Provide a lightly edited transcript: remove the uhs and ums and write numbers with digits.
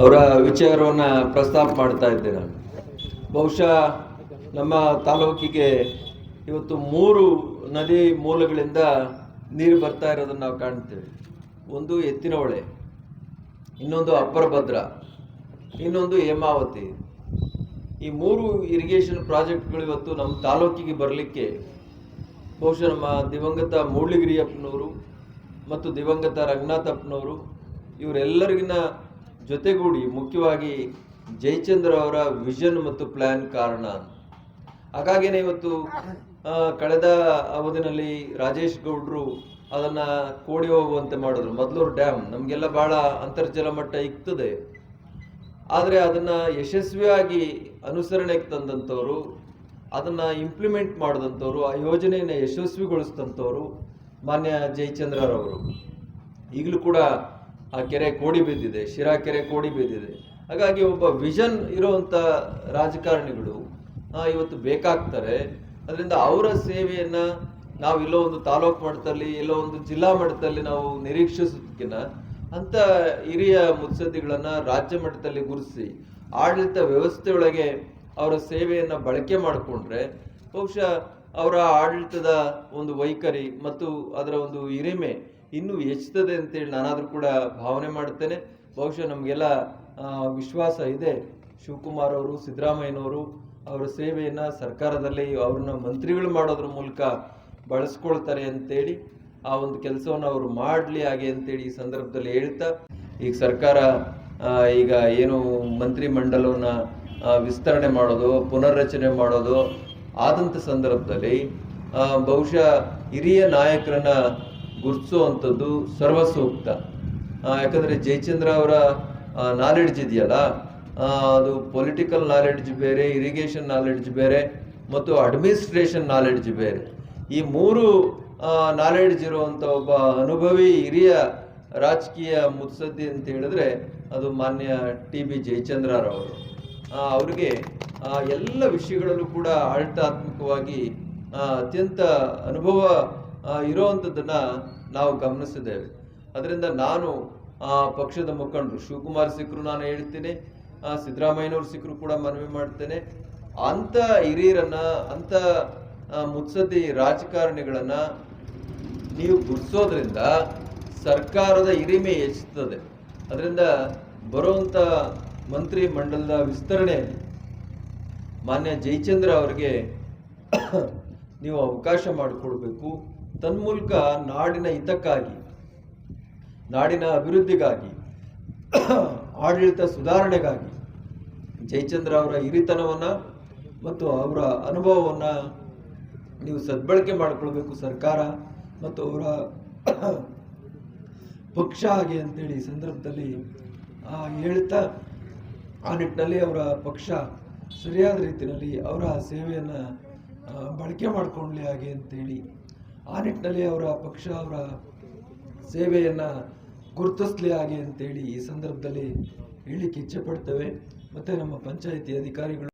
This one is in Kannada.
ಅವರ ವಿಚಾರವನ್ನು ಪ್ರಸ್ತಾಪ ಮಾಡ್ತಾ ಇದ್ದೆ. ನಾನು ಬಹುಶಃ ನಮ್ಮ ತಾಲೂಕಿಗೆ ಇವತ್ತು 3 ನದಿ ಮೂಲಗಳಿಂದ ನೀರು ಬರ್ತಾ ಇರೋದನ್ನು ನಾವು ಕಾಣ್ತೇವೆ. ಒಂದು ಎತ್ತಿನಹೊಳೆ, ಇನ್ನೊಂದು ಅಪ್ಪರ್ ಭದ್ರಾ, ಇನ್ನೊಂದು ಹೇಮಾವತಿ. ಈ 3 ಇರಿಗೇಷನ್ ಪ್ರಾಜೆಕ್ಟ್ಗಳು ಇವತ್ತು ನಮ್ಮ ತಾಲೂಕಿಗೆ ಬರಲಿಕ್ಕೆ ಬಹುಶಃ ನಮ್ಮ ದಿವಂಗತ ಮೂಡ್ಲಿಗಿರಿಯಪ್ಪನವರು ಮತ್ತು ದಿವಂಗತ ರಂಗನಾಥಪ್ಪನವರು ಇವರೆಲ್ಲರಿಗಿನ ಜೊತೆಗೂಡಿ ಮುಖ್ಯವಾಗಿ ಜಯಚಂದ್ರ ಅವರ ವಿಷನ್ ಮತ್ತು ಪ್ಲ್ಯಾನ್ ಕಾರಣ. ಹಾಗಾಗಿನೇ ಇವತ್ತು ಕಳೆದ ಅವಧಿನಲ್ಲಿ ರಾಜೇಶ್ ಗೌಡ್ರು ಅದನ್ನು ಕೋಡಿ ಹೋಗುವಂತೆ ಮಾಡಿದ್ರು. ಮದ್ಲೂರು ಡ್ಯಾಮ್ ನಮಗೆಲ್ಲ ಭಾಳ ಅಂತರ್ಜಲ ಮಟ್ಟ ಇಕ್ತದೆ, ಆದರೆ ಅದನ್ನು ಯಶಸ್ವಿಯಾಗಿ ಅನುಸರಣೆಗೆ ತಂದಂಥವ್ರು, ಅದನ್ನು ಇಂಪ್ಲಿಮೆಂಟ್ ಮಾಡಿದಂಥವ್ರು, ಆ ಯೋಜನೆಯನ್ನು ಯಶಸ್ವಿಗೊಳಿಸಿದಂಥವ್ರು ಮಾನ್ಯ ಜಯಚಂದ್ರರವರು. ಈಗಲೂ ಕೂಡ ಆ ಕೆರೆ ಕೋಡಿ ಬಿದ್ದಿದೆ, ಶಿರಾ ಕೆರೆ ಕೋಡಿ ಬಿದ್ದಿದೆ. ಹಾಗಾಗಿ ಒಬ್ಬ ವಿಷನ್ ಇರುವಂಥ ರಾಜಕಾರಣಿಗಳು ಇವತ್ತು ಬೇಕಾಗ್ತಾರೆ. ಅದರಿಂದ ಅವರ ಸೇವೆಯನ್ನು ನಾವು ಎಲ್ಲೋ ಒಂದು ತಾಲೂಕು ಮಟ್ಟದಲ್ಲಿ, ಎಲ್ಲೋ ಒಂದು ಜಿಲ್ಲಾ ಮಟ್ಟದಲ್ಲಿ ನಾವು ನಿರೀಕ್ಷಿಸೋದಕ್ಕಿಂತ ಅಂಥ ಹಿರಿಯ ಮುತ್ಸದ್ದಿಗಳನ್ನು ರಾಜ್ಯ ಮಟ್ಟದಲ್ಲಿ ಗುರುತಿಸಿ ಆಡಳಿತ ವ್ಯವಸ್ಥೆಯೊಳಗೆ ಅವರ ಸೇವೆಯನ್ನು ಬಳಕೆ ಮಾಡಿಕೊಂಡ್ರೆ ಬಹುಶಃ ಅವರ ಆಡಳಿತದ ಒಂದು ವೈಖರಿ ಮತ್ತು ಅದರ ಒಂದು ಹಿರಿಮೆ ಇನ್ನೂ ಹೆಚ್ಚುತ್ತದೆ ಅಂತೇಳಿ ನಾನಾದರೂ ಕೂಡ ಭಾವನೆ ಮಾಡ್ತೇನೆ. ಬಹುಶಃ ನಮಗೆಲ್ಲ ವಿಶ್ವಾಸ ಇದೆ, ಶಿವಕುಮಾರ್ ಅವರು, ಸಿದ್ದರಾಮಯ್ಯನವರು ಅವರ ಸೇವೆಯನ್ನು ಸರ್ಕಾರದಲ್ಲಿ ಅವ್ರನ್ನ ಮಂತ್ರಿಗಳು ಮಾಡೋದ್ರ ಮೂಲಕ ಬಳಸ್ಕೊಳ್ತಾರೆ ಅಂತೇಳಿ ಆ ಒಂದು ಕೆಲಸವನ್ನು ಅವರು ಮಾಡಲಿ ಹಾಗೆ ಅಂತೇಳಿ ಈ ಸಂದರ್ಭದಲ್ಲಿ ಹೇಳ್ತಾ, ಈಗ ಸರ್ಕಾರ ಈಗ ಏನು ಮಂತ್ರಿ ಮಂಡಲವನ್ನು ವಿಸ್ತರಣೆ ಮಾಡೋದು, ಪುನರ್ರಚನೆ ಮಾಡೋದು ಆದಂಥ ಸಂದರ್ಭದಲ್ಲಿ ಬಹುಶಃ ಹಿರಿಯ ನಾಯಕರನ್ನ ಗುರುತಿಸುವಂಥದ್ದು ಸರ್ವಸೂಕ್ತ. ಯಾಕಂದರೆ ಜಯಚಂದ್ರ ಅವರ ನಾಲೆಡ್ಜ್ ಇದೆಯಲ್ಲ, ಅದು ಪೊಲಿಟಿಕಲ್ ನಾಲೆಡ್ಜ್ ಬೇರೆ, ಇರಿಗೇಷನ್ ನಾಲೆಡ್ಜ್ ಬೇರೆ ಮತ್ತು ಅಡ್ಮಿನಿಸ್ಟ್ರೇಷನ್ ನಾಲೆಡ್ಜ್ ಬೇರೆ. ಈ 3 ನಾಲೆಡ್ಜ್ ಇರುವಂಥ ಒಬ್ಬ ಅನುಭವಿ ಹಿರಿಯ ರಾಜಕೀಯ ಮುತ್ಸದ್ದಿ ಅಂತ ಹೇಳಿದ್ರೆ ಅದು ಮಾನ್ಯ TB ಜಯಚಂದ್ರರವರು. ಅವರಿಗೆ ಎಲ್ಲ ವಿಷಯಗಳಲ್ಲೂ ಕೂಡ ಆಡಳಿತಾತ್ಮಕವಾಗಿ ಅತ್ಯಂತ ಅನುಭವ ಇರುವಂಥದ್ದನ್ನು ನಾವು ಗಮನಿಸಿದ್ದೇವೆ. ಅದರಿಂದ ನಾನು ಪಕ್ಷದ ಮುಖಂಡರು ಶಿವಕುಮಾರ್ ಸಿಕ್ಕರು ನಾನು ಹೇಳ್ತೀನಿ, ಸಿದ್ದರಾಮಯ್ಯನವ್ರು ಸಿಕ್ಕರು ಕೂಡ ಮನವಿ ಮಾಡ್ತೇನೆ, ಅಂಥ ಹಿರಿಯರನ್ನು, ಅಂಥ ಮುತ್ಸದ್ದಿ ರಾಜಕಾರಣಿಗಳನ್ನು ನೀವು ಗುರುತಿಸೋದ್ರಿಂದ ಸರ್ಕಾರದ ಹಿರಿಮೆ ಹೆಚ್ಚುತ್ತದೆ. ಅದರಿಂದ ಬರುವಂಥ ಮಂತ್ರಿ ಮಂಡಲದ ವಿಸ್ತರಣೆ ಮಾನ್ಯ ಜಯಚಂದ್ರ ಅವರಿಗೆ ನೀವು ಅವಕಾಶ ಮಾಡಿಕೊಡ್ಬೇಕು. ತನ್ಮೂಲಕ ನಾಡಿನ ಹಿತಕ್ಕಾಗಿ, ನಾಡಿನ ಅಭಿವೃದ್ಧಿಗಾಗಿ, ಆಡಳಿತ ಸುಧಾರಣೆಗಾಗಿ ಜಯಚಂದ್ರ ಅವರ ಹಿರಿತನವನ್ನು ಮತ್ತು ಅವರ ಅನುಭವವನ್ನು ನೀವು ಸದ್ಬಳಕೆ ಮಾಡಿಕೊಳ್ಬೇಕು ಸರ್ಕಾರ ಮತ್ತು ಅವರ ಪಕ್ಷ ಹಾಗೆ ಅಂತೇಳಿ ಈ ಸಂದರ್ಭದಲ್ಲಿ ಹೇಳ್ತಾ, ಆ ನಿಟ್ಟಿನಲ್ಲಿ ಅವರ ಪಕ್ಷ ಸರಿಯಾದ ರೀತಿಯಲ್ಲಿ ಅವರ ಸೇವೆಯನ್ನು ಬಳಕೆ ಮಾಡಿಕೊಳ್ಳಲಿ ಹಾಗೆ ಅಂತೇಳಿ, ಆ ನಿಟ್ಟಿನಲ್ಲಿ ಅವರ ಪಕ್ಷ ಅವರ ಸೇವೆಯನ್ನು ಗುರುತಿಸಲಿ ಹಾಗೆ ಅಂತೇಳಿ ಈ ಸಂದರ್ಭದಲ್ಲಿ ಹೇಳಿಕ್ಕೆ ಇಚ್ಛೆ ಪಡ್ತೇವೆ. ಮತ್ತು ನಮ್ಮ ಪಂಚಾಯಿತಿ ಅಧಿಕಾರಿಗಳು